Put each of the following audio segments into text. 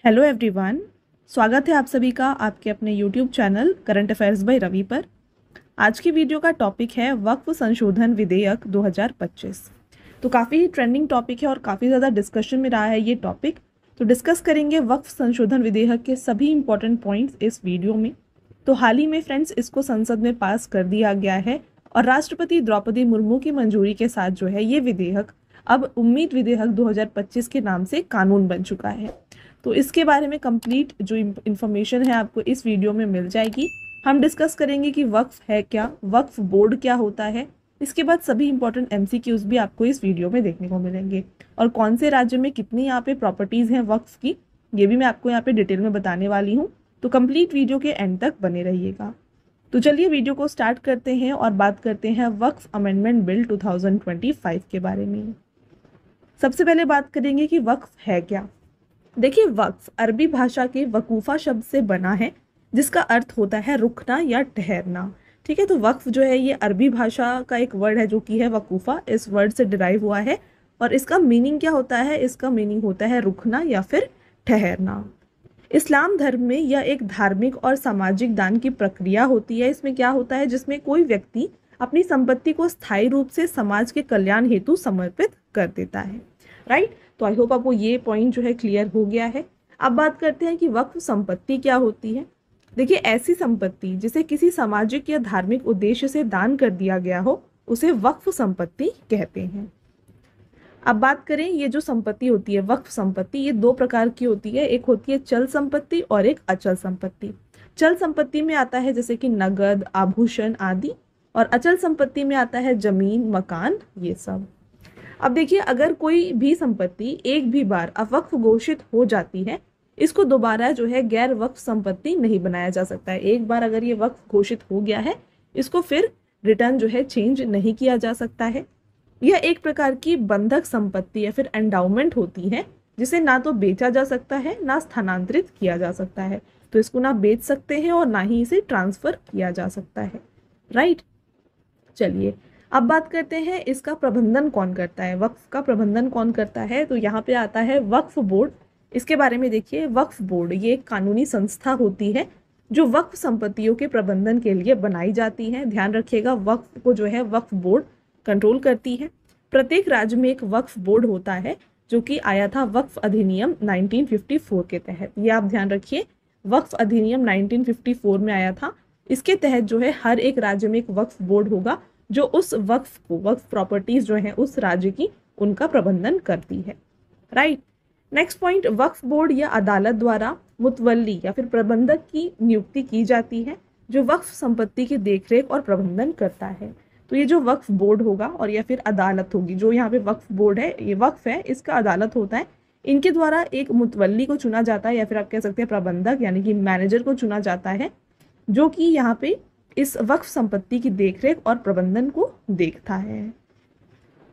Hello everyone. स्वागत है आप सभी का आपके अपने YouTube channel current affairs by Ravi पर। आज की वीडियो का टॉपिक है वक्फ संशोधन विधेयक 2025। तो काफ़ी ट्रेंडिंग टॉपिक है और काफ़ी ज़्यादा डिस्कशन में रहा है ये टॉपिक। तो डिस्कस करेंगे वक्फ संशोधन विधेयक के सभी इंपॉर्टेंट पॉइंट्स इस वीडियो में। तो हाल ही में फ्रेंड्स इसको संसद में पास कर दिया गया है और राष्ट्रपति द्रौपदी मुर्मू की मंजूरी के साथ जो है ये विधेयक अब उम्मीद विधेयक 2025 के नाम से कानून बन चुका है। तो इसके बारे में कंप्लीट जो इन्फॉर्मेशन है आपको इस वीडियो में मिल जाएगी। हम डिस्कस करेंगे कि वक्फ है क्या, वक्फ बोर्ड क्या होता है, इसके बाद सभी इंपॉर्टेंट एमसीक्यूज भी आपको इस वीडियो में देखने को मिलेंगे और कौन से राज्य में कितनी यहाँ पे प्रॉपर्टीज़ हैं वक्फ की, ये भी मैं आपको यहाँ पे डिटेल में बताने वाली हूँ। तो कंप्लीट वीडियो के एंड तक बने रहिएगा। तो चलिए वीडियो को स्टार्ट करते हैं और बात करते हैं वक्फ अमेंडमेंट बिल 2025 के बारे में। सबसे पहले बात करेंगे कि वक्फ है क्या। देखिए, वक्फ अरबी भाषा के वकूफ़ा शब्द से बना है जिसका अर्थ होता है रुकना या ठहरना। ठीक है, तो वक्फ जो है ये अरबी भाषा का एक वर्ड है जो कि है वकूफ़ा, इस वर्ड से डिराइव हुआ है और इसका मीनिंग क्या होता है, इसका मीनिंग होता है रुकना या फिर ठहरना। इस्लाम धर्म में यह एक धार्मिक और सामाजिक दान की प्रक्रिया होती है। इसमें क्या होता है, जिसमें कोई व्यक्ति अपनी संपत्ति को स्थायी रूप से समाज के कल्याण हेतु समर्पित कर देता है। राइट, तो आई होप आपको ये पॉइंट जो है क्लियर हो गया है। अब बात करते हैं कि वक्फ संपत्ति क्या होती है। देखिए, ऐसी संपत्ति जिसे किसी सामाजिक या धार्मिक उद्देश्य से दान कर दिया गया हो उसे वक्फ संपत्ति कहते हैं। अब बात करें, ये जो संपत्ति होती है वक्फ संपत्ति, ये दो प्रकार की होती है। एक होती है चल संपत्ति और एक अचल संपत्ति। चल संपत्ति में आता है जैसे कि नगद, आभूषण आदि, और अचल संपत्ति में आता है जमीन, मकान, ये सब। अब देखिए, अगर कोई भी संपत्ति एक भी बार अवक्फ घोषित हो जाती है, इसको दोबारा जो है गैर वक्फ संपत्ति नहीं बनाया जा सकता है। एक बार अगर ये वक्फ घोषित हो गया है, इसको फिर रिटर्न जो है चेंज नहीं किया जा सकता है। यह एक प्रकार की बंधक संपत्ति या फिर एंडाउमेंट होती है जिसे ना तो बेचा जा सकता है ना स्थानांतरित किया जा सकता है। तो इसको ना बेच सकते हैं और ना ही इसे ट्रांसफर किया जा सकता है। राइट, चलिए अब बात करते हैं इसका प्रबंधन कौन करता है, वक्फ का प्रबंधन कौन करता है। तो यहाँ पे आता है वक्फ बोर्ड। इसके बारे में देखिए, वक्फ बोर्ड ये एक कानूनी संस्था होती है जो वक्फ संपत्तियों के प्रबंधन के लिए बनाई जाती है। ध्यान रखिएगा, वक्फ को जो है वक्फ बोर्ड कंट्रोल करती है। प्रत्येक राज्य में एक वक्फ बोर्ड होता है जो कि आया था वक्फ अधिनियम 1954 के तहत। ये आप ध्यान रखिए, वक्फ अधिनियम 1954 में आया था। इसके तहत जो है हर एक राज्य में एक वक्फ बोर्ड होगा जो उस वक्फ को, वक्फ प्रॉपर्टीज जो है उस राज्य की, उनका प्रबंधन करती है। राइट, नेक्स्ट पॉइंट, वक्फ बोर्ड या अदालत द्वारा मुतवल्ली या फिर प्रबंधक की नियुक्ति की जाती है जो वक्फ संपत्ति की देखरेख और प्रबंधन करता है। तो ये जो वक्फ बोर्ड होगा और या फिर अदालत होगी, जो यहाँ पे वक्फ बोर्ड है, ये वक्फ है, इसका अदालत होता है, इनके द्वारा एक मुतवल्ली को चुना जाता है या फिर आप कह सकते हैं प्रबंधक यानी कि मैनेजर को चुना जाता है जो कि यहाँ पे इस वक्फ संपत्ति की देखरेख और प्रबंधन को देखता है।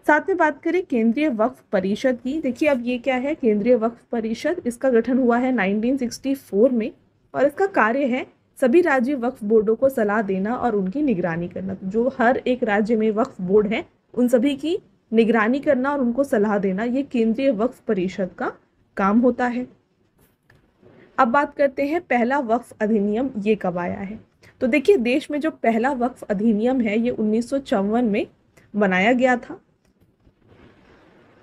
साथ में बात करें केंद्रीय वक्फ परिषद की। देखिए, अब ये क्या है, केंद्रीय वक्फ परिषद, इसका गठन हुआ है 1964 में और इसका कार्य है सभी राज्य वक्फ बोर्डों को सलाह देना और उनकी निगरानी करना। तो जो हर एक राज्य में वक्फ बोर्ड है उन सभी की निगरानी करना और उनको सलाह देना, ये केंद्रीय वक्फ परिषद का काम होता है। अब बात करते हैं पहला वक्फ अधिनियम ये कब आया है। तो देखिए, देश में जो पहला वक्फ अधिनियम है ये 1954 में बनाया गया था।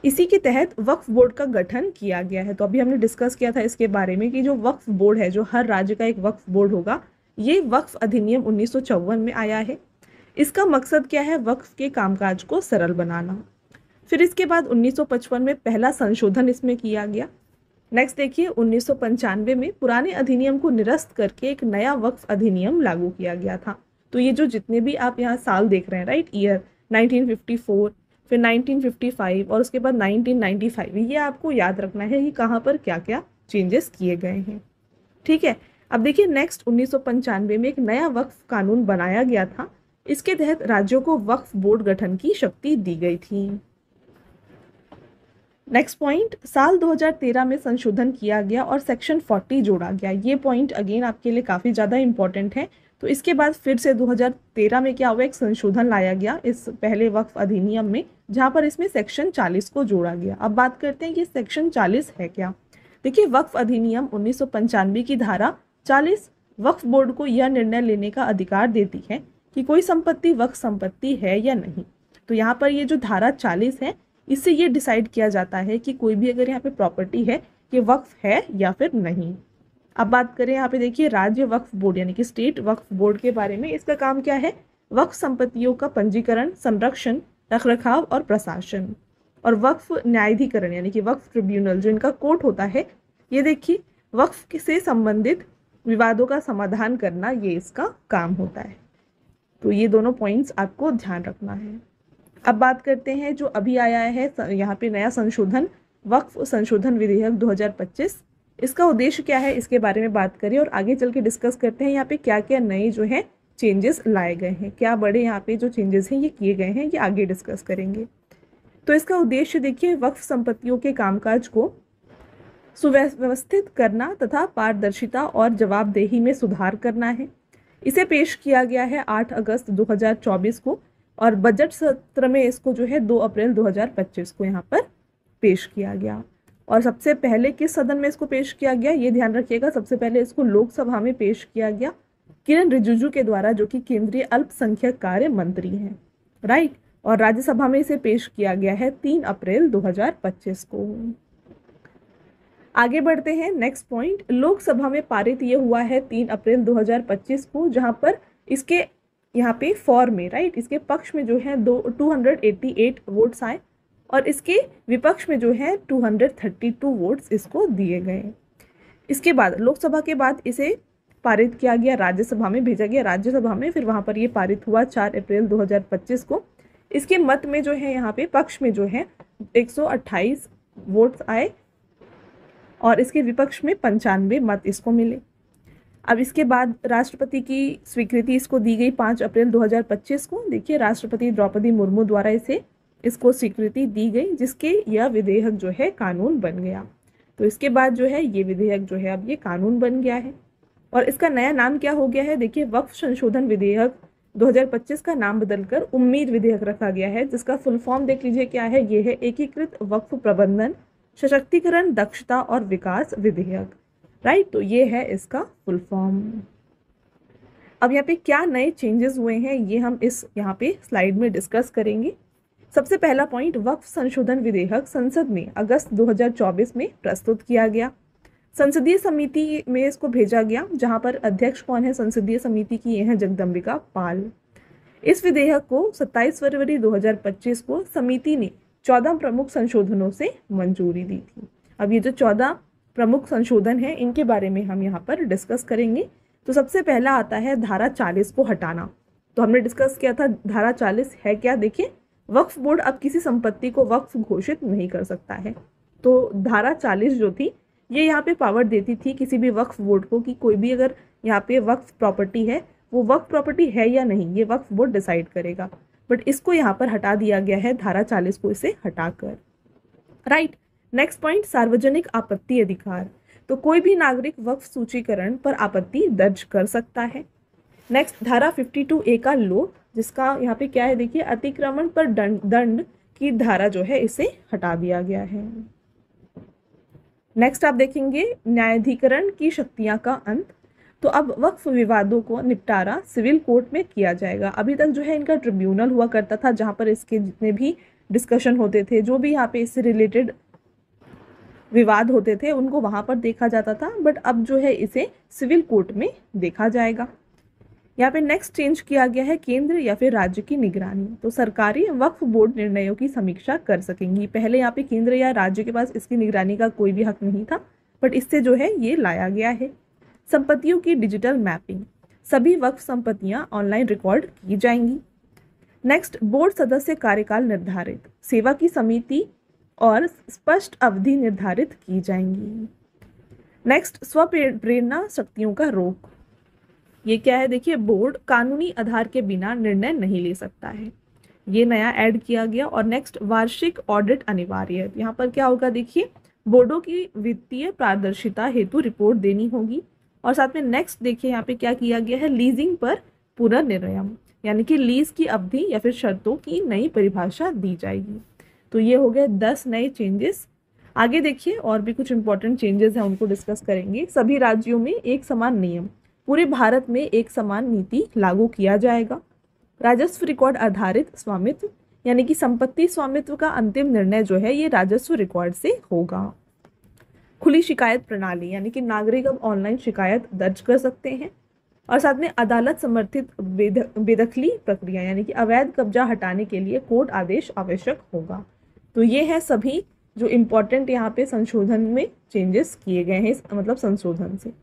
इसी के तहत वक्फ बोर्ड का गठन किया गया है। तो अभी हमने डिस्कस किया था इसके बारे में कि जो वक्फ बोर्ड है, जो हर राज्य का एक वक्फ बोर्ड होगा, ये वक्फ अधिनियम 1954 में आया है। इसका मकसद क्या है, वक्फ के कामकाज को सरल बनाना। फिर इसके बाद 1955 में पहला संशोधन इसमें किया गया। नेक्स्ट देखिए, 1995 में पुराने अधिनियम को निरस्त करके एक नया वक्फ अधिनियम लागू किया गया था। तो ये जो जितने भी आप यहाँ साल देख रहे हैं, राइट, ईयर 1954, फिर 1955 और उसके बाद 1995, ये आपको याद रखना है कि कहाँ पर क्या क्या चेंजेस किए गए हैं। ठीक है, अब देखिए नेक्स्ट 1995 में एक नया वक्फ कानून बनाया गया था। इसके तहत राज्यों को वक्फ बोर्ड गठन की शक्ति दी गई थी। नेक्स्ट पॉइंट, साल 2013 में संशोधन किया गया और सेक्शन 40 जोड़ा गया। ये पॉइंट अगेन आपके लिए काफ़ी ज़्यादा इंपॉर्टेंट है। तो इसके बाद फिर से 2013 में क्या हुआ, एक संशोधन लाया गया इस पहले वक्फ अधिनियम में, जहाँ पर इसमें सेक्शन 40 को जोड़ा गया। अब बात करते हैं कि सेक्शन 40 है क्या। देखिए वक्फ अधिनियम 1995 की धारा 40 वक्फ बोर्ड को यह निर्णय लेने का अधिकार देती है कि कोई संपत्ति वक्फ संपत्ति है या नहीं। तो यहाँ पर ये जो धारा 40 है, इससे ये डिसाइड किया जाता है कि कोई भी अगर यहाँ पे प्रॉपर्टी है ये वक्फ है या फिर नहीं। अब बात करें यहाँ पे देखिए राज्य वक्फ बोर्ड यानी कि स्टेट वक्फ बोर्ड के बारे में। इसका काम क्या है? वक्फ संपत्तियों का पंजीकरण, संरक्षण, रखरखाव और प्रशासन। और वक्फ न्यायाधिकरण यानी कि वक्फ ट्रिब्यूनल जो इनका कोर्ट होता है, ये देखिए वक्फ से संबंधित विवादों का समाधान करना, ये इसका काम होता है। तो ये दोनों पॉइंट्स आपको ध्यान रखना है। अब बात करते हैं जो अभी आया है यहाँ पे नया संशोधन, वक्फ संशोधन विधेयक 2025। इसका उद्देश्य क्या है इसके बारे में बात करें और आगे चल के डिस्कस करते हैं यहाँ पे क्या क्या नए जो है चेंजेस लाए गए हैं, क्या बड़े यहाँ पे जो चेंजेस हैं ये किए गए हैं, ये आगे डिस्कस करेंगे। तो इसका उद्देश्य देखिए वक्फ संपत्तियों के कामकाज को सुव्यवस्थित करना तथा पारदर्शिता और जवाबदेही में सुधार करना है। इसे पेश किया गया है 8 अगस्त 2024 को और बजट सत्र में इसको जो है 2 अप्रैल 2025 को यहाँ पर पेश किया गया। और सबसे पहले किस सदन में इसको पेश किया गया ये ध्यान रखिएगा, सबसे पहले इसको लोकसभा में पेश किया गया किरण रिजिजू के द्वारा, जो कि केंद्रीय अल्पसंख्यक कार्य मंत्री हैं, राइट। और राज्यसभा में इसे पेश किया गया है 3 अप्रैल 2025 को। आगे बढ़ते हैं नेक्स्ट पॉइंट। लोकसभा में पारित ये हुआ है 3 अप्रैल 2025 को, जहां पर इसके यहाँ पे फॉर में, राइट, इसके पक्ष में जो है 288 वोट्स आए और इसके विपक्ष में जो है 232 वोट्स इसको दिए गए। इसके बाद लोकसभा के बाद इसे पारित किया गया, राज्यसभा में भेजा गया, राज्यसभा में फिर वहाँ पर ये पारित हुआ 4 अप्रैल 2025 को। इसके मत में जो है यहाँ पे पक्ष में जो है 128 वोट्स आए और इसके विपक्ष में 95 मत इसको मिले। अब इसके बाद राष्ट्रपति की स्वीकृति इसको दी गई 5 अप्रैल 2025 को। देखिए राष्ट्रपति द्रौपदी मुर्मू द्वारा इसको स्वीकृति दी गई, जिसके यह विधेयक जो है कानून बन गया। तो इसके बाद जो है ये विधेयक जो है अब ये कानून बन गया है और इसका नया नाम क्या हो गया है? देखिए वक्फ संशोधन विधेयक 2025 का नाम बदलकर उम्मीद विधेयक रखा गया है, जिसका फुल फॉर्म देख लीजिए क्या है। ये है एकीकृत वक्फ प्रबंधन, सशक्तिकरण, दक्षता और विकास विधेयक, राइट। तो ये है इसका फुल फॉर्म। अब यहाँ पे क्या नए चेंजेस हुए हैं ये हम इस यहाँ पे स्लाइड में डिस्कस करेंगे। सबसे पहला पॉइंट, वक्फ संशोधन विधेयक संसद में अगस्त 2024 में प्रस्तुत किया गया। संसदीय समिति में इसको भेजा गया, जहां पर अध्यक्ष कौन है संसदीय समिति की? ये है जगदम्बिका पाल। इस विधेयक को 27 फरवरी 2025 को समिति ने 14 प्रमुख संशोधनों से मंजूरी दी थी। अब ये जो 14 प्रमुख संशोधन हैं इनके बारे में हम यहाँ पर डिस्कस करेंगे। तो सबसे पहला आता है धारा 40 को हटाना। तो हमने डिस्कस किया था धारा 40 है क्या। देखिए वक्फ बोर्ड अब किसी संपत्ति को वक्फ घोषित नहीं कर सकता है। तो धारा 40 जो थी ये यहाँ पे पावर देती थी किसी भी वक्फ बोर्ड को कि कोई भी अगर यहाँ पे वक्फ प्रॉपर्टी है वो वक्फ प्रॉपर्टी है या नहीं, ये वक्फ बोर्ड डिसाइड करेगा। बट इसको यहाँ पर हटा दिया गया है धारा 40 को इसे हटाकर, राइट। नेक्स्ट पॉइंट, सार्वजनिक आपत्ति अधिकार। तो कोई भी नागरिक वक्फ सूचीकरण पर आपत्ति दर्ज कर सकता है। नेक्स्ट धारा 52A का लोप, जिसका यहाँ पे क्या है देखिए, अतिक्रमण पर दंड की धारा जो है इसे हटा दिया गया है। नेक्स्ट आप देखेंगे न्यायाधिकरण की शक्तियां का अंत। तो अब वक्फ विवादों को निपटारा सिविल कोर्ट में किया जाएगा। अभी तक जो है इनका ट्रिब्यूनल हुआ करता था, जहां पर इसके जितने भी डिस्कशन होते थे, जो भी यहाँ पे इससे रिलेटेड विवाद होते थे उनको वहां पर देखा जाता था। बट अब जो है इसे सिविल कोर्ट में देखा जाएगा। यहाँ पे नेक्स्ट चेंज किया गया है केंद्र या फिर राज्य की निगरानी। तो सरकारी वक्फ बोर्ड निर्णयों की समीक्षा कर सकेंगी। पहले यहाँ पे केंद्र या राज्य के पास इसकी निगरानी का कोई भी हक नहीं था, बट इससे जो है ये लाया गया है। संपत्तियों की डिजिटल मैपिंग, सभी वक्फ संपत्तियां ऑनलाइन रिकॉर्ड की जाएंगी। नेक्स्ट, बोर्ड सदस्य कार्यकाल निर्धारित, सेवा की समिति और स्पष्ट अवधि निर्धारित की जाएंगी। नेक्स्ट, स्वप्रेरणा शक्तियों का रोक। ये क्या है देखिए, बोर्ड कानूनी आधार के बिना निर्णय नहीं ले सकता है, ये नया ऐड किया गया। और नेक्स्ट, वार्षिक ऑडिट अनिवार्य। यहाँ पर क्या होगा देखिए, बोर्डों की वित्तीय पारदर्शिता हेतु रिपोर्ट देनी होगी। और साथ में नेक्स्ट देखिए यहाँ पे क्या किया गया है, लीजिंग पर पुनर्निर्णय, यानी कि लीज की अवधि या फिर शर्तों की नई परिभाषा दी जाएगी। तो ये हो गए 10 नए चेंजेस। आगे देखिए और भी कुछ इंपॉर्टेंट चेंजेस हैं, उनको डिस्कस करेंगे। सभी राज्यों में एक समान नियम, पूरे भारत में एक समान नीति लागू किया जाएगा। राजस्व रिकॉर्ड आधारित स्वामित्व, यानी कि संपत्ति स्वामित्व का अंतिम निर्णय जो है ये राजस्व रिकॉर्ड से होगा। खुली शिकायत प्रणाली, यानी कि नागरिक अब ऑनलाइन शिकायत दर्ज कर सकते हैं। और साथ में अदालत समर्थित बेदखली प्रक्रिया, यानी कि अवैध कब्जा हटाने के लिए कोर्ट आदेश आवश्यक होगा। तो ये है सभी जो इम्पोर्टेंट यहाँ पे संशोधन में चेंजेस किए गए हैं, मतलब संशोधन से।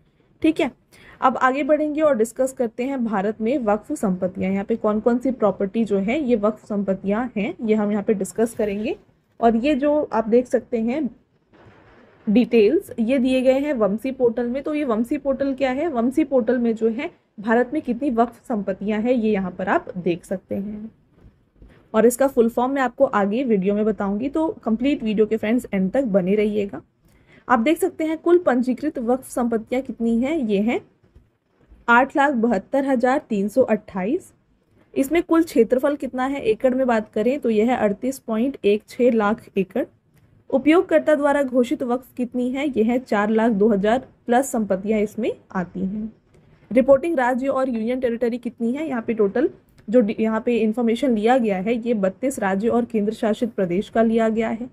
ठीक है, अब आगे बढ़ेंगे और डिस्कस करते हैं भारत में वक्फ संपत्तियाँ, यहाँ पे कौन कौन सी प्रॉपर्टी जो है ये वक्फ संपत्तियाँ हैं, ये हम यहाँ पे डिस्कस करेंगे। और ये जो आप देख सकते हैं डिटेल्स ये दिए गए हैं वंशी पोर्टल में। तो ये वंशी पोर्टल क्या है, वंशी पोर्टल में जो है भारत में कितनी वक्फ संपत्तियां हैं ये यहाँ पर आप देख सकते हैं। और इसका फुल फॉर्म मैं आपको आगे वीडियो में बताऊंगी, तो कंप्लीट वीडियो के फ्रेंड्स एंड तक बने रहिएगा। आप देख सकते हैं कुल पंजीकृत वक्फ संपत्तियां कितनी हैं, ये हैं 8,72,328। इसमें कुल क्षेत्रफल कितना है, एकड़ में बात करें तो यह है 38.16 लाख एकड़। उपयोगकर्ता द्वारा घोषित वक्फ कितनी है, यह है 4,02,000 प्लस संपत्तियां इसमें आती हैं। रिपोर्टिंग राज्य और यूनियन टेरिटरी कितनी है, यहाँ पे टोटल जो यहाँ पे इंफॉर्मेशन लिया गया है ये 32 राज्य और केंद्र शासित प्रदेश का लिया गया है।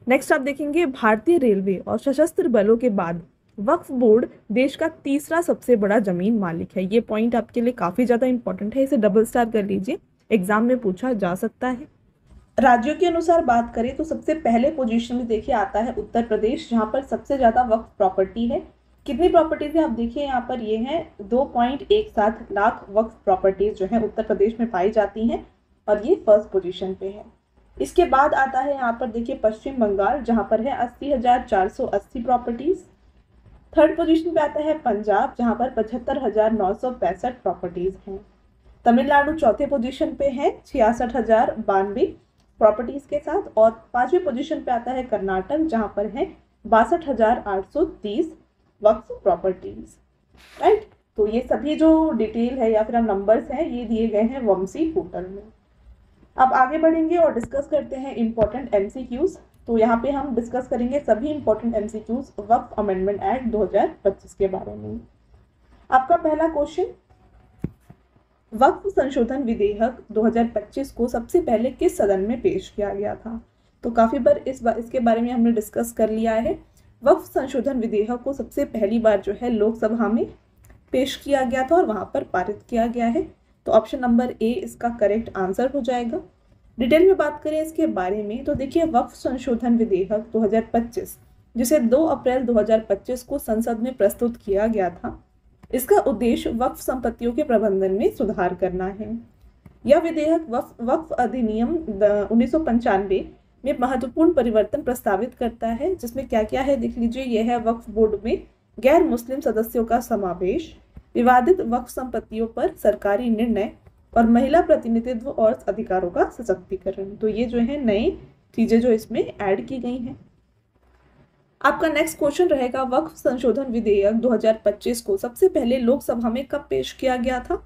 नेक्स्ट आप देखेंगे भारतीय रेलवे और सशस्त्र बलों के बाद वक्फ बोर्ड देश का तीसरा सबसे बड़ा जमीन मालिक है। ये पॉइंट आपके लिए काफ़ी ज़्यादा इंपॉर्टेंट है, इसे डबल स्टार कर लीजिए, एग्जाम में पूछा जा सकता है। राज्यों के अनुसार बात करें तो सबसे पहले पोजीशन में देखिए आता है उत्तर प्रदेश, जहाँ पर सबसे ज़्यादा वक्फ प्रॉपर्टी है। कितनी प्रॉपर्टीज है आप देखिए यहाँ पर, ये हैं 2.17 लाख वक्फ प्रॉपर्टीज जो है उत्तर प्रदेश में पाई जाती हैं और ये फर्स्ट पोजीशन पे है। इसके बाद आता है यहाँ पर देखिए पश्चिम बंगाल, जहाँ पर है 80,480 प्रॉपर्टीज। थर्ड पोजीशन पे आता है पंजाब, जहाँ पर 75,965 प्रॉपर्टीज हैं। तमिलनाडु चौथे पोजीशन पे है 66,092 प्रॉपर्टीज के साथ। और पांचवी पोजीशन पे आता है कर्नाटक, जहाँ पर है 62,830 वक्फ प्रॉपर्टीज। राइट, तो ये सभी जो डिटेल है या फिर नंबर्स हैं ये दिए गए हैं वंशी पोर्टल में। अब आगे बढ़ेंगे और डिस्कस करते हैं इंपॉर्टेंट एमसीक्यूज। तो यहाँ पे हम डिस्कस करेंगे सभी इंपॉर्टेंट एमसीक्यूज वक्फ अमेंडमेंट एक्ट 2025 के बारे में। आपका पहला क्वेश्चन, वक्फ संशोधन विधेयक 2025 को सबसे पहले किस सदन में पेश किया गया था। तो काफ़ी बार इसके बारे में हमने डिस्कस कर लिया है। वक्फ संशोधन विधेयक को सबसे पहली बार जो है लोकसभा में पेश किया गया था और वहाँ पर पारित किया गया है। तो ऑप्शन नंबर ए इसका करेक्ट आंसर हो जाएगा। डिटेल में बात करें इसके बारे में तो देखिए वक्फ संशोधन विधेयक 2025 जिसे 2 अप्रैल 2025 को संसद में प्रस्तुत किया गया था, इसका उद्देश्य वक्फ संपत्तियों के प्रबंधन में सुधार करना है। यह विधेयक वक्फ अधिनियम 1995 में महत्वपूर्ण परिवर्तन प्रस्तावित करता है, जिसमें क्या क्या है देख लीजिए। यह है वक्फ बोर्ड में गैर मुस्लिम सदस्यों का समावेश, विवादित वक्फ संपत्तियों पर सरकारी निर्णय और महिला प्रतिनिधित्व और अधिकारों का सशक्तिकरण। तो ये जो है नई चीजें जो इसमें ऐड की गई हैं। आपका नेक्स्ट क्वेश्चन रहेगा वक्फ संशोधन विधेयक 2025 को सबसे पहले लोकसभा में कब पेश किया गया था।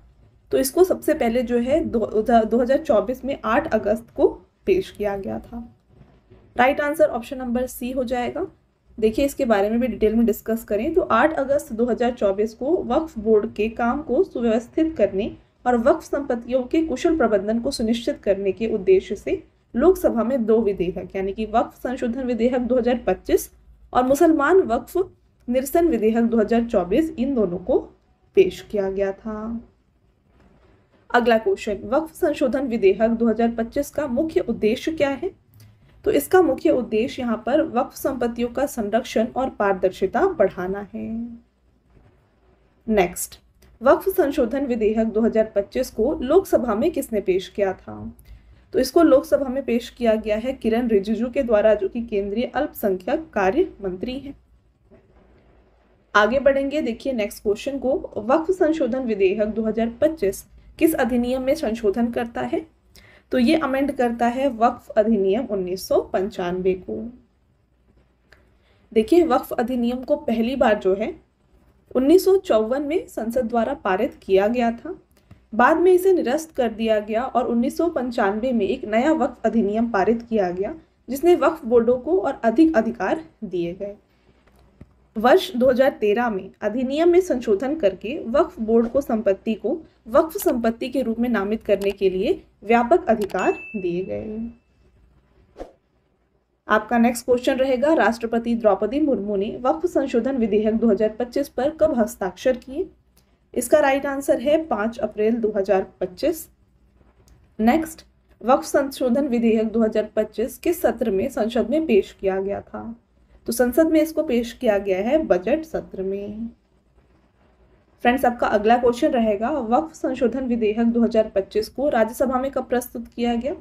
तो इसको सबसे पहले जो है 2024 में 8 अगस्त को पेश किया गया था। Right answer option number C हो जाएगा। देखिए इसके बारे में भी डिटेल में डिस्कस करें तो 8 अगस्त 2024 को वक्फ बोर्ड के काम को सुव्यवस्थित करने और वक्फ संपत्तियों के कुशल प्रबंधन को सुनिश्चित करने के उद्देश्य से लोकसभा में 2 विधेयक यानी कि वक्फ संशोधन विधेयक 2025 और मुसलमान वक्फ निरसन विधेयक 2024 इन दोनों को पेश किया गया था। अगला क्वेश्चन, वक्फ संशोधन विधेयक 2025 का मुख्य उद्देश्य क्या है। तो इसका मुख्य उद्देश्य यहाँ पर वक्फ संपत्तियों का संरक्षण और पारदर्शिता बढ़ाना है। नेक्स्ट, वक्फ संशोधन विधेयक 2025 को लोकसभा में किसने पेश किया था। तो इसको लोकसभा में पेश किया गया है किरण रिजिजू के द्वारा, जो कि केंद्रीय अल्पसंख्यक कार्य मंत्री हैं। आगे बढ़ेंगे, देखिए नेक्स्ट क्वेश्चन को, वक्फ संशोधन विधेयक 2025 किस अधिनियम में संशोधन करता है। तो ये अमेंड करता है वक्फ अधिनियम 1995 को। देखिए वक्फ अधिनियम को पहली बार जो है 1954 में संसद द्वारा पारित किया गया था, बाद में इसे निरस्त कर दिया गया और 1995 में एक नया वक्फ अधिनियम पारित किया गया, जिसने वक्फ बोर्डों को और अधिक अधिकार दिए गए। वर्ष 2013 में अधिनियम में संशोधन करके वक्फ बोर्ड को संपत्ति को वक्फ संपत्ति के रूप में नामित करने के लिए व्यापक अधिकार दिए गए। आपका नेक्स्ट क्वेश्चन रहेगा, राष्ट्रपति द्रौपदी मुर्मू ने वक्फ संशोधन विधेयक 2025 पर कब हस्ताक्षर किए? इसका राइट आंसर है 5 अप्रैल 2025। नेक्स्ट, वक्फ संशोधन विधेयक 2025 किस सत्र में संसद में पेश किया गया था? तो संसद में इसको पेश किया गया है बजट सत्र में। फ्रेंड्स, आपका अगला क्वेश्चन रहेगा, वक्फ संशोधन विधेयक 2025 को राज्यसभा में कब प्रस्तुत किया गया?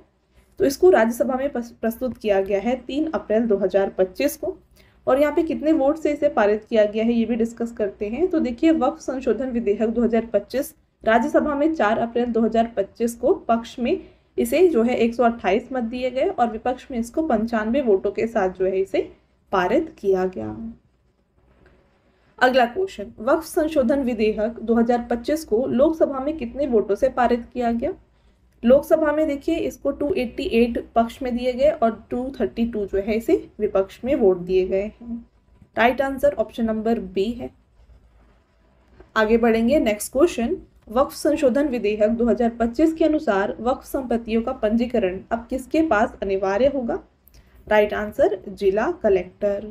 तो इसको राज्यसभा में प्रस्तुत किया गया है 3 अप्रैल 2025 को। और यहाँ पे कितने वोट से इसे पारित किया गया है ये भी डिस्कस करते हैं। तो देखिए, वक्फ संशोधन विधेयक 2025 राज्यसभा में 4 अप्रैल 2025 को पक्ष में इसे जो है 128 मत दिए गए और विपक्ष में इसको 95 वोटों के साथ जो है इसे पारित किया गया। अगला क्वेश्चन, वक्फ संशोधन विधेयक 2025 को लोकसभा में कितने वोटों से पारित किया गया? लोकसभा में देखिए इसको 288 पक्ष में दिए गए और 232 जो है इसे विपक्ष में वोट दिए गए हैं। Right answer option number B है। आगे बढ़ेंगे, नेक्स्ट क्वेश्चन, वक्फ संशोधन विधेयक 2025 के अनुसार वक्फ संपत्तियों का पंजीकरण अब किसके पास अनिवार्य होगा? राइट आंसर जिला कलेक्टर।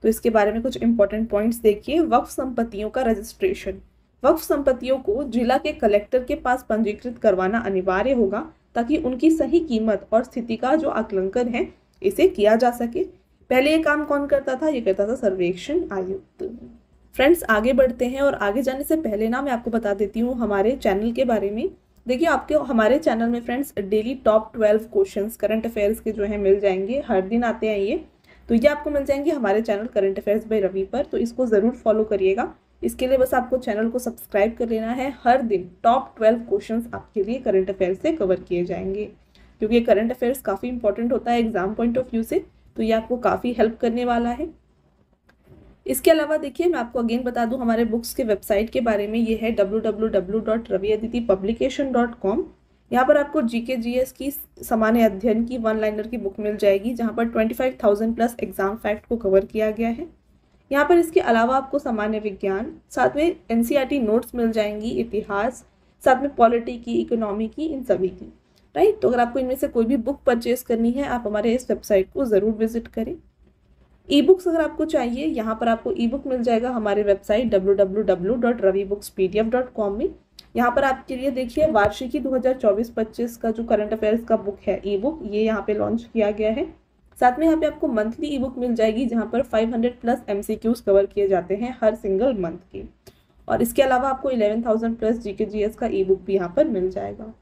तो इसके बारे में कुछ इंपॉर्टेंट पॉइंट्स देखिए। वक्फ संपत्तियों का रजिस्ट्रेशन, वक्फ संपत्तियों को जिला के कलेक्टर के पास पंजीकृत करवाना अनिवार्य होगा ताकि उनकी सही कीमत और स्थिति का जो आकलन है इसे किया जा सके। पहले ये काम कौन करता था? ये करता था सर्वेक्षण आयुक्त। फ्रेंड्स, आगे बढ़ते हैं और आगे जाने से पहले ना मैं आपको बता देती हूँ हमारे चैनल के बारे में। देखिए, आपके हमारे चैनल में friends daily top 12 questions current affairs के जो है मिल जाएंगे। हर दिन आते हैं ये, तो ये आपको मिल जाएंगे हमारे channel current affairs by Ravi पर। तो इसको ज़रूर फॉलो करिएगा। इसके लिए बस आपको चैनल को सब्सक्राइब कर लेना है। हर दिन टॉप 12 क्वेश्चंस आपके लिए करंट अफेयर्स से कवर किए जाएंगे, क्योंकि ये करंट अफेयर्स काफ़ी इंपॉर्टेंट होता है एग्जाम पॉइंट ऑफ व्यू से, तो ये आपको काफ़ी हेल्प करने वाला है। इसके अलावा देखिए, मैं आपको अगेन बता दूं हमारे बुक्स के वेबसाइट के बारे में। ये है www.raviaditipublication.com। यहाँ पर आपको जीके जीएस की सामान्य अध्ययन की 1 लाइनर की बुक मिल जाएगी, जहाँ पर 25,000 प्लस एग्जाम फैक्ट को कवर किया गया है। यहाँ पर इसके अलावा आपको सामान्य विज्ञान, साथ में एनसीईआरटी नोट्स मिल जाएंगी, इतिहास, साथ में पॉलिटी की, इकोनॉमी की, इन सभी की। राइट, तो अगर आपको इनमें से कोई भी बुक परचेज करनी है आप हमारे इस वेबसाइट को ज़रूर विजिट करें। ई बुक्स अगर आपको चाहिए, यहाँ पर आपको ई बुक मिल जाएगा हमारे वेबसाइट www.ravibookspdf.com में। यहाँ पर आपके लिए देखिए वार्षिकी 2024-25 का जो करंट अफेयर्स का बुक है ई बुक, ये यहाँ पे लॉन्च किया गया है। साथ में यहाँ पे आपको मंथली ई बुक मिल जाएगी, जहाँ पर 500 प्लस MCQs कवर किए जाते हैं हर सिंगल मंथ के। और इसके अलावा आपको 11,000 प्लस जीके जीएस का ई बुक भी यहाँ पर मिल जाएगा।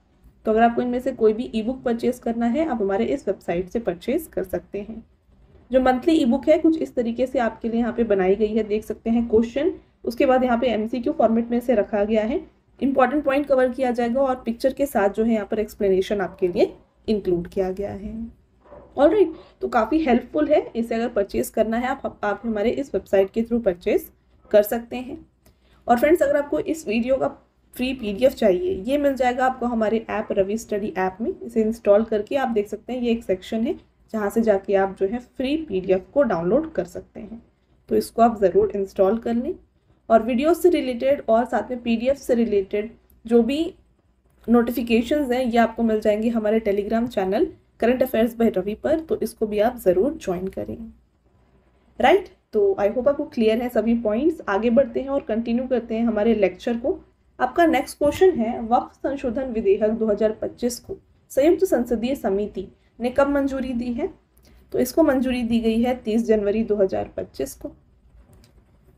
तो अगर आपको इनमें से कोई भी ई बुक परचेज करना है आप हमारे इस वेबसाइट से परचेज कर सकते हैं। जो मंथली ई बुक है कुछ इस तरीके से आपके लिए यहाँ पे बनाई गई है, देख सकते हैं क्वेश्चन, उसके बाद यहाँ पे MCQ फॉर्मेट में से रखा गया है, इंपॉर्टेंट पॉइंट कवर किया जाएगा और पिक्चर के साथ जो है यहाँ पर एक्सप्लेनेशन आपके लिए इंक्लूड किया गया है। ऑलराइट, तो काफ़ी हेल्पफुल है। इसे अगर परचेज करना है आप हमारे इस वेबसाइट के थ्रू परचेज कर सकते हैं। और फ्रेंड्स, अगर आपको इस वीडियो का फ्री PDF चाहिए, ये मिल जाएगा आपको हमारे ऐप रवि स्टडी ऐप में। इसे इंस्टॉल करके आप देख सकते हैं ये एक सेक्शन है जहाँ से जाके आप जो है फ्री PDF को डाउनलोड कर सकते हैं। तो इसको आप ज़रूर इंस्टॉल कर लें। और वीडियो से रिलेटेड और साथ में PDF से रिलेटेड जो भी नोटिफिकेशंस हैं ये आपको मिल जाएंगे हमारे Telegram channel current affairs by Ravi पर, तो इसको भी आप ज़रूर ज्वाइन करें। राइट, तो आई होप आपको क्लियर है सभी पॉइंट्स। आगे बढ़ते हैं और कंटिन्यू करते हैं हमारे लेक्चर को। आपका नेक्स्ट क्वेश्चन है, वक्फ संशोधन विधेयक 2025 को संयुक्त संसदीय समिति ने कब मंजूरी दी है? तो इसको मंजूरी दी गई है 30 जनवरी 2025 को।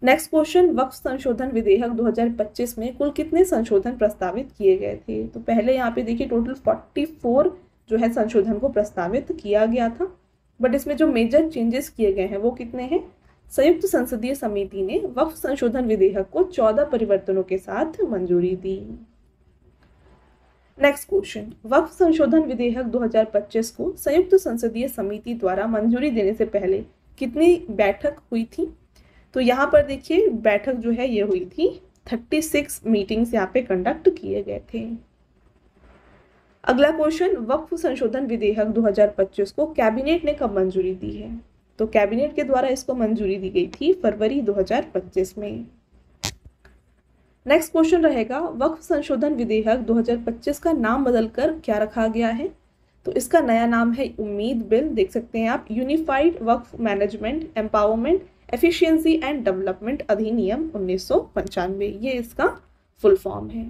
नेक्स्ट क्वेश्चन, वक्फ संशोधन विधेयक 2025 में कुल कितने संशोधन प्रस्तावित किए गए थे? तो पहले यहाँ पे देखिए टोटल 44 जो है संशोधन को प्रस्तावित किया गया था, बट इसमें जो मेजर चेंजेस किए गए हैं वो कितने हैं? संयुक्त संसदीय समिति ने वक्फ संशोधन विधेयक को 14 परिवर्तनों के साथ मंजूरी दी। नेक्स्ट क्वेश्चन, वक्फ संशोधन विधेयक 2025 को संयुक्त संसदीय समिति द्वारा मंजूरी देने से पहले कितनी बैठक हुई थी? तो यहाँ पर देखिए बैठक जो है ये हुई थी 36 मीटिंग्स यहाँ पे कंडक्ट किए गए थे। अगला क्वेश्चन, वक्फ संशोधन विधेयक 2025 को कैबिनेट ने कब मंजूरी दी है? तो कैबिनेट के द्वारा इसको मंजूरी दी गई थी फरवरी 2025 में। नेक्स्ट क्वेश्चन रहेगा, वक्फ संशोधन विधेयक 2025 का नाम बदलकर क्या रखा गया है? तो इसका नया नाम है उम्मीद बिल। देख सकते हैं आप, unified Waqf management empowerment efficiency and development अधिनियम 1995, ये इसका फुल फॉर्म है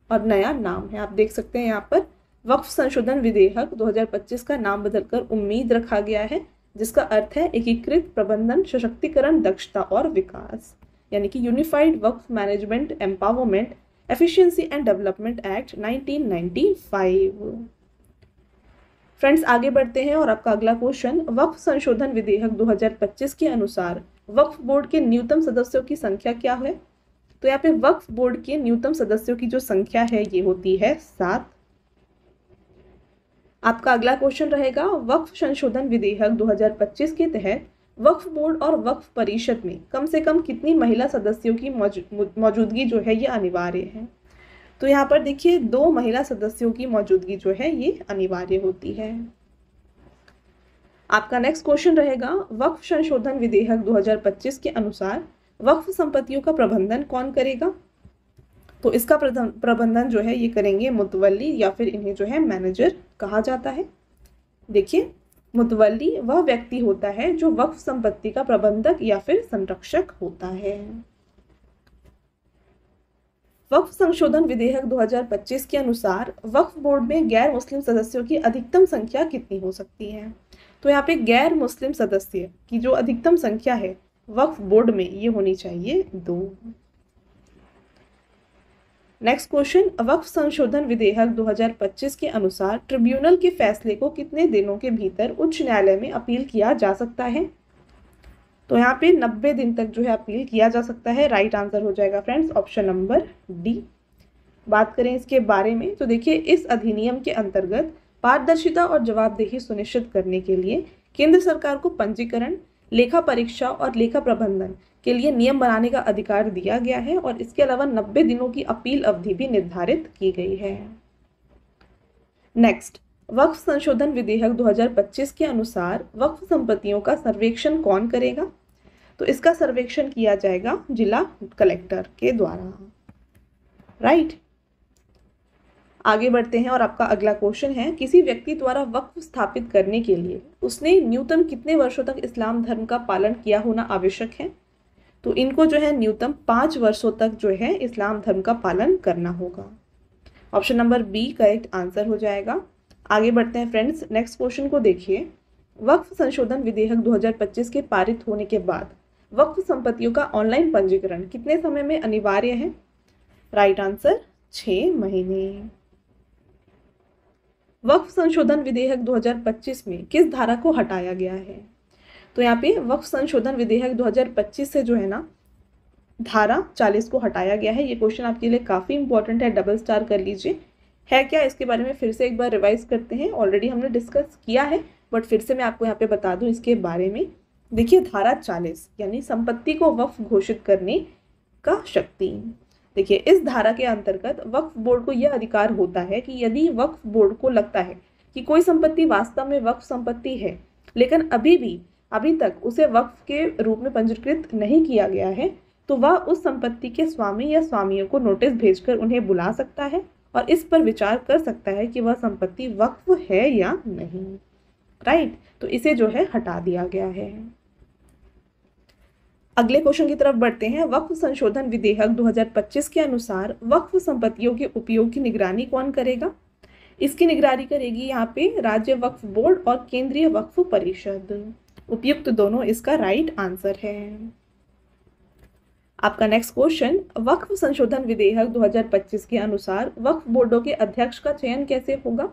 और नया नाम है। आप देख सकते हैं यहाँ पर वक्फ संशोधन विधेयक 2025 का नाम बदलकर उम्मीद रखा गया है, जिसका अर्थ है एकीकृत प्रबंधन, सशक्तिकरण, दक्षता और विकास, यानी कि unified Waqf management empowerment efficiency and development act 1995। Friends आगे बढ़ते हैं और आपका अगला क्वेश्चन, वक्फ संशोधन विधेयक 2025 के अनुसार वक्फ बोर्ड के न्यूनतम सदस्यों की संख्या क्या है? तो यहाँ पे वक्फ बोर्ड के न्यूनतम सदस्यों की जो संख्या है ये होती है 7। आपका अगला क्वेश्चन रहेगा, वक्फ संशोधन विधेयक 2025 के तहत वक्फ बोर्ड और वक्फ परिषद में कम से कम कितनी महिला सदस्यों की मौजूदगी जो है ये अनिवार्य है? तो यहाँ पर देखिए 2 महिला सदस्यों की मौजूदगी जो है ये अनिवार्य होती है। आपका नेक्स्ट क्वेश्चन रहेगा, वक्फ संशोधन विधेयक 2025 के अनुसार वक्फ संपत्तियों का प्रबंधन कौन करेगा? तो इसका प्रबंधन जो है ये करेंगे मुतवल्ली या फिर इन्हें जो है मैनेजर कहा जाता है। देखिए, मुतवल्ली वह व्यक्ति होता है जो वक्फ संपत्ति का प्रबंधक या फिर संरक्षक होता है। वक्फ संशोधन विधेयक 2025 के अनुसार वक्फ बोर्ड में गैर मुस्लिम सदस्यों की अधिकतम संख्या कितनी हो सकती है? तो यहाँ पे गैर मुस्लिम सदस्य की जो अधिकतम संख्या है वक्फ बोर्ड में ये होनी चाहिए 2। नेक्स्ट क्वेश्चन, वक्फ संशोधन विधेयक 2025 के अनुसार ट्रिब्यूनल के फैसले को कितने दिनों के भीतर उच्च न्यायालय में अपील किया जा सकता है? तो यहाँ पे 90 दिन तक जो है अपील किया जा सकता है। राइट आंसर हो जाएगा फ्रेंड्स ऑप्शन नंबर डी। बात करें इसके बारे में तो देखिए, इस अधिनियम के अंतर्गत पारदर्शिता और जवाबदेही सुनिश्चित करने के लिए केंद्र सरकार को पंजीकरण, लेखा परीक्षा और लेखा प्रबंधन के लिए नियम बनाने का अधिकार दिया गया है और इसके अलावा 90 दिनों की अपील अवधि भी निर्धारित की गई है। नेक्स्ट, वक्फ संशोधन विधेयक 2025 के अनुसार वक्फ संपत्तियों का सर्वेक्षण कौन करेगा? तो इसका सर्वेक्षण किया जाएगा जिला कलेक्टर के द्वारा। राइट, आगे बढ़ते हैं और आपका अगला क्वेश्चन है, किसी व्यक्ति द्वारा वक्फ स्थापित करने के लिए उसने न्यूनतम कितने वर्षों तक इस्लाम धर्म का पालन किया होना आवश्यक है? तो इनको जो है न्यूनतम 5 वर्षों तक जो है इस्लाम धर्म का पालन करना होगा। Option number B correct answer हो जाएगा। आगे बढ़ते हैं फ्रेंड्स, नेक्स्ट क्वेश्चन को देखिए, वक्फ संशोधन विधेयक 2025 के पारित होने के बाद वक्फ संपत्तियों का ऑनलाइन पंजीकरण कितने समय में अनिवार्य है? राइट आंसर 6 महीने। वक्फ संशोधन विधेयक 2025 में किस धारा को हटाया गया है? तो यहाँ पे वक्फ संशोधन विधेयक 2025 से जो है ना धारा 40 को हटाया गया है। ये क्वेश्चन आपके लिए काफ़ी इंपॉर्टेंट है, डबल स्टार कर लीजिए। है क्या, इसके बारे में फिर से एक बार रिवाइज करते हैं। ऑलरेडी हमने डिस्कस किया है बट फिर से मैं आपको यहाँ पे बता दूँ इसके बारे में। देखिए, धारा 40 यानी संपत्ति को वक्फ घोषित करने का शक्ति। देखिए, इस धारा के अंतर्गत वक्फ बोर्ड को यह अधिकार होता है कि यदि वक्फ बोर्ड को लगता है कि कोई संपत्ति वास्तव में वक्फ संपत्ति है लेकिन अभी तक उसे वक्फ के रूप में पंजीकृत नहीं किया गया है, तो वह उस संपत्ति के स्वामी या स्वामियों को नोटिस भेजकर उन्हें बुला सकता है और इस पर विचार कर सकता है कि वह संपत्ति वक्फ है या नहीं। राइट, तो इसे जो है हटा दिया गया है। अगले क्वेश्चन की तरफ बढ़ते हैं। वक्फ संशोधन विधेयक 2025 के अनुसार वक्फ संपत्तियों के उपयोग की निगरानी कौन करेगा? इसकी निगरानी करेगी यहाँ पे राज्य वक्फ बोर्ड और केंद्रीय वक्फ परिषद। उपयुक्त दोनों इसका राइट आंसर है। आपका नेक्स्ट क्वेश्चन, वक्फ संशोधन विधेयक 2025 के अनुसार वक्फ बोर्डों के अध्यक्ष का चयन कैसे होगा?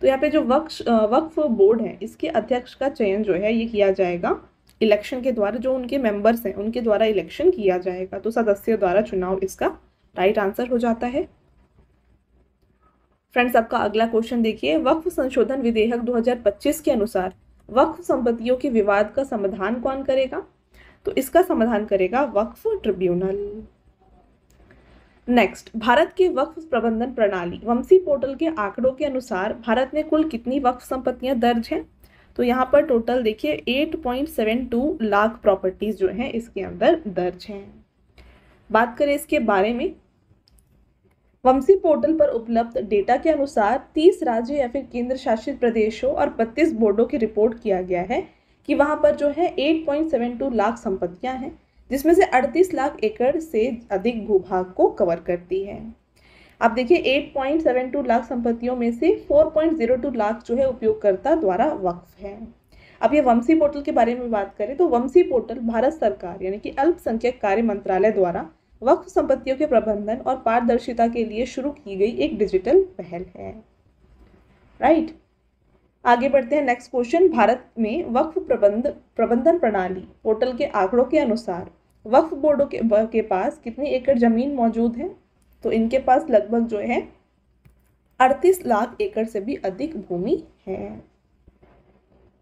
तो यहाँ पे जो वक्फ बोर्ड है इसके अध्यक्ष का चयन जो है ये किया जाएगा इलेक्शन के द्वारा। जो उनके मेंबर्स हैं उनके द्वारा इलेक्शन किया जाएगा, तो सदस्यों द्वारा चुनाव इसका राइट आंसर हो जाता है। फ्रेंड्स, आपका अगला क्वेश्चन देखिए, वक्फ संशोधन विधेयक 2025 के अनुसार वक्फ संपत्तियों के विवाद का समाधान कौन करेगा? तो इसका समाधान करेगा वक्फ ट्रिब्यूनल। नेक्स्ट, भारत के वक्फ प्रबंधन प्रणाली वमसी पोर्टल के आंकड़ों के अनुसार भारत में कुल कितनी वक्फ संपत्तियां दर्ज हैं? तो यहाँ पर टोटल देखिए 8.72 लाख प्रॉपर्टीज जो हैं इसके अंदर दर्ज हैं। बात करें इसके बारे में, वमसी पोर्टल पर उपलब्ध डेटा के अनुसार 30 राज्य या फिर केंद्र शासित प्रदेशों और 32 बोर्डों की रिपोर्ट किया गया है कि वहां पर जो है 8.72 लाख संपत्तियां हैं, जिसमें से 38 लाख एकड़ से अधिक भूभाग को कवर करती है। आप देखिए 8.72 लाख संपत्तियों में से 4.02 लाख जो है उपयोगकर्ता द्वारा वक्फ है। अब ये वमसी पोर्टल के बारे में बात करें तो वमसी पोर्टल भारत सरकार यानी कि अल्पसंख्यक कार्य मंत्रालय द्वारा वक्फ संपत्तियों के प्रबंधन और पारदर्शिता के लिए शुरू की गई एक डिजिटल पहल है। राइट, आगे बढ़ते हैं। नेक्स्ट क्वेश्चन, भारत में वक्फ प्रबंधन प्रणाली पोर्टल के आंकड़ों के अनुसार वक्फ बोर्डों के पास कितनी एकड़ जमीन मौजूद है? तो इनके पास लगभग जो है 38 लाख एकड़ से भी अधिक भूमि है।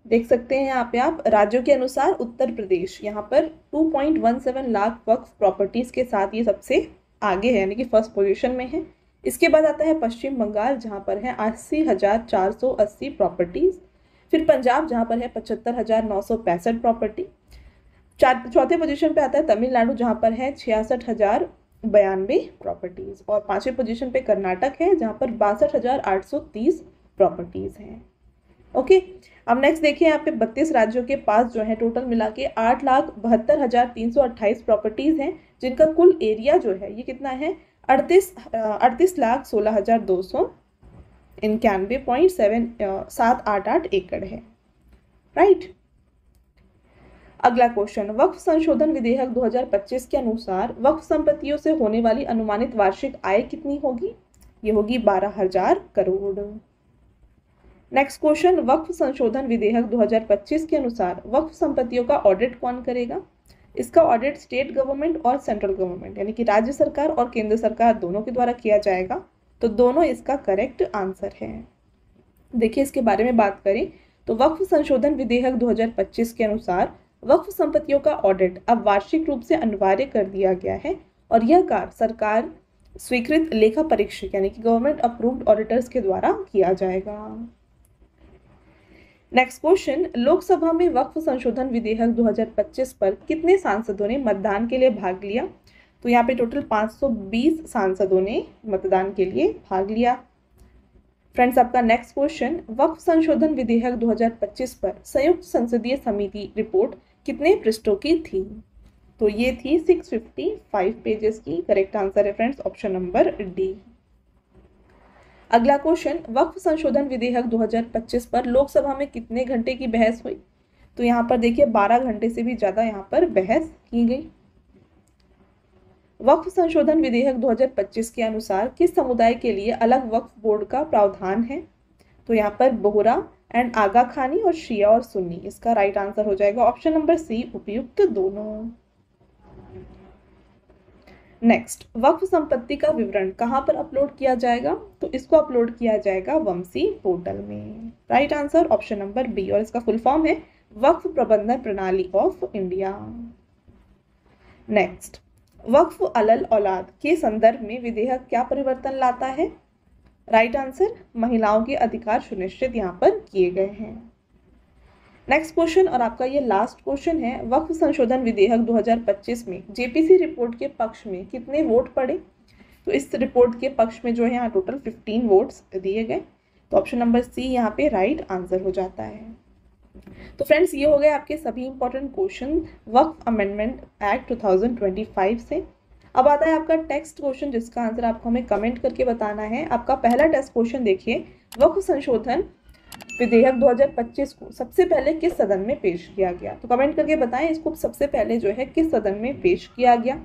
देख सकते हैं यहाँ पे आप, राज्यों के अनुसार उत्तर प्रदेश यहाँ पर 2.17 लाख वक्फ प्रॉपर्टीज के साथ ये सबसे आगे है, यानी कि फर्स्ट पोजीशन में है। इसके बाद आता है पश्चिम बंगाल जहाँ पर है 80,480 प्रॉपर्टीज। फिर पंजाब जहाँ पर है 75,965 प्रॉपर्टी। चौथे पोजीशन पे आता है तमिलनाडु जहाँ पर है 66,092 प्रॉपर्टीज। और पांचवें पोजीशन पे कर्नाटक है जहाँ पर 62,830 प्रॉपर्टीज हैं। ओके, अब नेक्स्ट देखिए यहाँ पे 32 राज्यों के पास जो है टोटल मिला के 8,72,328 प्रॉपर्टीज हैं, जिनका कुल एरिया जो है ये कितना है 38,16,291.788 एकड़ है। राइट, अगला क्वेश्चन, वक्फ संशोधन विधेयक 2025 के अनुसार वक्फ संपत्तियों से होने वाली अनुमानित वार्षिक आय कितनी होगी? ये होगी 12,000 करोड़। नेक्स्ट क्वेश्चन, वक्फ संशोधन विधेयक 2025 के अनुसार वक्फ संपत्तियों का ऑडिट कौन करेगा? इसका ऑडिट स्टेट गवर्नमेंट और सेंट्रल गवर्नमेंट यानी कि राज्य सरकार और केंद्र सरकार दोनों के द्वारा किया जाएगा। तो दोनों इसका करेक्ट आंसर है। देखिए इसके बारे में बात करें तो वक्फ संशोधन विधेयक 2025 के अनुसार वक्फ संपत्तियों का ऑडिट अब वार्षिक रूप से अनिवार्य कर दिया गया है और यह कार्य सरकार स्वीकृत लेखा परीक्षक यानी कि गवर्नमेंट अप्रूव्ड ऑडिटर्स के द्वारा किया जाएगा। नेक्स्ट क्वेश्चन, लोकसभा में वक्फ संशोधन विधेयक 2025 पर कितने सांसदों ने मतदान के लिए भाग लिया? तो यहाँ पे टोटल 520 सांसदों ने मतदान के लिए भाग लिया। फ्रेंड्स, आपका नेक्स्ट क्वेश्चन, वक्फ संशोधन विधेयक 2025 पर संयुक्त संसदीय समिति रिपोर्ट कितने पृष्ठों की थी? तो ये थी 655 पेजेस की। करेक्ट आंसर है फ्रेंड्स ऑप्शन नंबर डी। अगला क्वेश्चन, वक्फ संशोधन विधेयक 2025 पर लोकसभा में कितने घंटे की बहस हुई? तो यहाँ पर देखिए 12 घंटे से भी ज्यादा यहाँ पर बहस की गई। वक्फ संशोधन विधेयक 2025 के अनुसार किस समुदाय के लिए अलग वक्फ बोर्ड का प्रावधान है? तो यहाँ पर बोहरा एंड आगा खानी और शिया और सुन्नी, इसका राइट आंसर हो जाएगा ऑप्शन नंबर सी, उपयुक्त दोनों। नेक्स्ट, वक्फ संपत्ति का विवरण कहाँ पर अपलोड किया जाएगा? तो इसको अपलोड किया जाएगा वमसी पोर्टल में। Right answer option number B, और इसका फुल फॉर्म है वक्फ प्रबंधन प्रणाली ऑफ इंडिया। नेक्स्ट, वक्फ अलल औलाद के संदर्भ में विधेयक क्या परिवर्तन लाता है? राइट आंसर, महिलाओं के अधिकार सुनिश्चित यहाँ पर किए गए हैं। नेक्स्ट क्वेश्चन और आपका ये लास्ट क्वेश्चन है, वक्फ संशोधन विधेयक 2025 में जेपीसी रिपोर्ट के पक्ष में कितने वोट पड़े? तो इस रिपोर्ट के पक्ष में जो है यहाँ टोटल 15 वोट्स दिए गए। तो ऑप्शन नंबर सी यहाँ पे राइट आंसर हो जाता है। तो फ्रेंड्स, ये हो गए आपके सभी इंपॉर्टेंट क्वेश्चन वक्फ अमेंडमेंट एक्ट 2025 से। अब आता है आपका टेक्स्ट क्वेश्चन, जिसका आंसर आपको हमें कमेंट करके बताना है। आपका पहला टेस्ट क्वेश्चन देखिए, वक्फ संशोधन विधेयक 2025 को सबसे पहले किस सदन में पेश किया गया? तो कमेंट करके बताएं इसको सबसे पहले जो है किस सदन में पेश किया गया।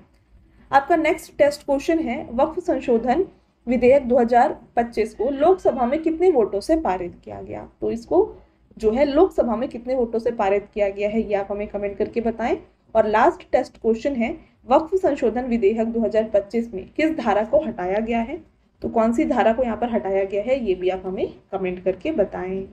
आपका नेक्स्ट टेस्ट क्वेश्चन है, वक्फ संशोधन विधेयक 2025 को लोकसभा में कितने वोटों से पारित किया गया? तो इसको जो है लोकसभा में कितने वोटों से पारित किया गया है, ये आप हमें कमेंट करके बताएं। और लास्ट टेस्ट क्वेश्चन है, वक्फ संशोधन विधेयक 2025 में किस धारा को हटाया गया है? तो कौन सी धारा को यहाँ पर हटाया गया है, ये भी आप हमें कमेंट करके बताएं।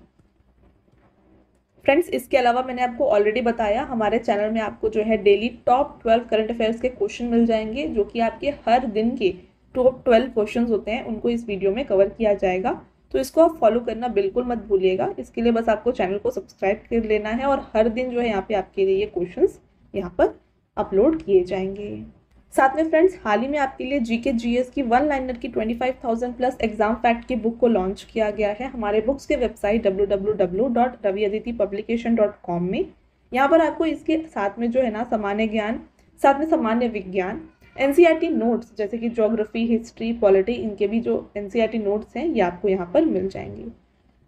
फ्रेंड्स, इसके अलावा मैंने आपको ऑलरेडी बताया, हमारे चैनल में आपको जो है डेली टॉप 12 करंट अफेयर्स के क्वेश्चन मिल जाएंगे, जो कि आपके हर दिन के टॉप 12 क्वेश्चंस होते हैं उनको इस वीडियो में कवर किया जाएगा। तो इसको आप फॉलो करना बिल्कुल मत भूलिएगा। इसके लिए बस आपको चैनल को सब्सक्राइब कर लेना है और हर दिन जो है यहाँ पे आपके लिए ये क्वेश्चंस यहाँ पर अपलोड किए जाएंगे। साथ में फ्रेंड्स, हाल ही में आपके लिए जीके जीएस की 1 लाइनर की 25,000 प्लस एग्जाम फैक्ट की बुक को लॉन्च किया गया है हमारे बुक्स के वेबसाइट www.raviaditipublication.com में। यहाँ पर आपको इसके साथ में जो है ना सामान्य ज्ञान, साथ में सामान्य विज्ञान, एनसीईआरटी नोट्स जैसे कि ज्योग्राफी, हिस्ट्री, पॉलिटी, इनके भी जो एनसीईआरटी नोट्स हैं ये आपको यहाँ पर मिल जाएंगे।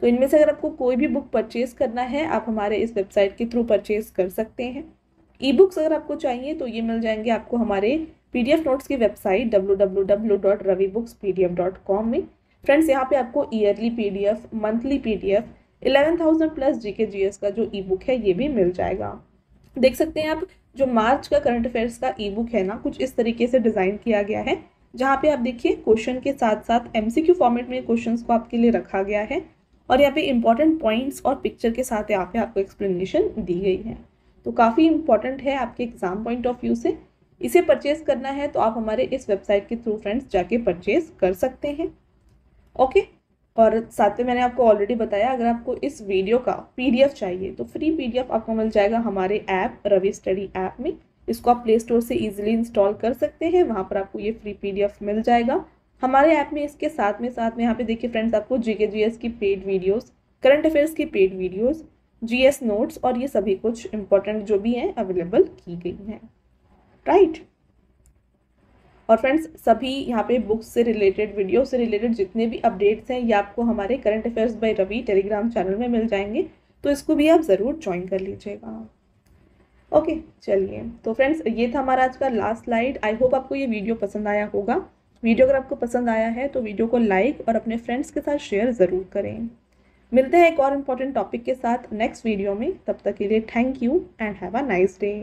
तो इनमें से अगर आपको कोई भी बुक परचेज करना है आप हमारे इस वेबसाइट के थ्रू परचेज कर सकते हैं। ई बुक्स अगर आपको चाहिए तो ये मिल जाएंगे आपको हमारे पीडीएफ नोट्स की वेबसाइट www.ravibooks.pdf.com में। फ्रेंड्स, यहाँ पे आपको yearly PDF, monthly PDF, 11,000 plus GK GS का जो ई बुक है ये भी मिल जाएगा। देख सकते हैं आप, जो मार्च का करंट अफेयर्स का ई बुक है ना, कुछ इस तरीके से डिज़ाइन किया गया है, जहाँ पे आप देखिए क्वेश्चन के साथ साथ एमसीक्यू फॉर्मेट में क्वेश्चंस को आपके लिए रखा गया है और यहाँ पे इंपॉर्टेंट पॉइंट्स और पिक्चर के साथ यहाँ पे आपको एक्सप्लेनेशन दी गई है। तो काफ़ी इंपॉर्टेंट है आपके एग्जाम पॉइंट ऑफ व्यू से। इसे परचेज करना है तो आप हमारे इस वेबसाइट के थ्रू फ्रेंड्स जाके परचेज कर सकते हैं। ओके, और साथ में मैंने आपको ऑलरेडी बताया, अगर आपको इस वीडियो का पीडीएफ चाहिए तो फ्री पीडीएफ आपको मिल जाएगा हमारे ऐप रवि स्टडी ऐप में। इसको आप प्ले स्टोर से इजीली इंस्टॉल कर सकते हैं, वहाँ पर आपको ये फ्री पीडीएफ मिल जाएगा हमारे ऐप में। इसके साथ में यहाँ पे देखिए फ्रेंड्स, आपको जीके जीएस की पेड वीडियोस, करंट अफेयर्स की पेड वीडियोस, जीएस नोट्स और ये सभी कुछ इंपॉर्टेंट जो भी हैं अवेलेबल की गई हैं, राइट। और फ्रेंड्स, सभी यहाँ पे बुक्स से रिलेटेड, वीडियो से रिलेटेड जितने भी अपडेट्स हैं ये आपको हमारे current affairs by Ravi Telegram channel में मिल जाएंगे, तो इसको भी आप ज़रूर ज्वाइन कर लीजिएगा। ओके, चलिए, तो फ्रेंड्स ये था हमारा आज का लास्ट स्लाइड। आई होप आपको ये वीडियो पसंद आया होगा। वीडियो अगर आपको पसंद आया है तो वीडियो को लाइक और अपने फ्रेंड्स के साथ शेयर ज़रूर करें। मिलते हैं एक और इम्पॉर्टेंट टॉपिक के साथ नेक्स्ट वीडियो में। तब तक के लिए thank you and have a nice day.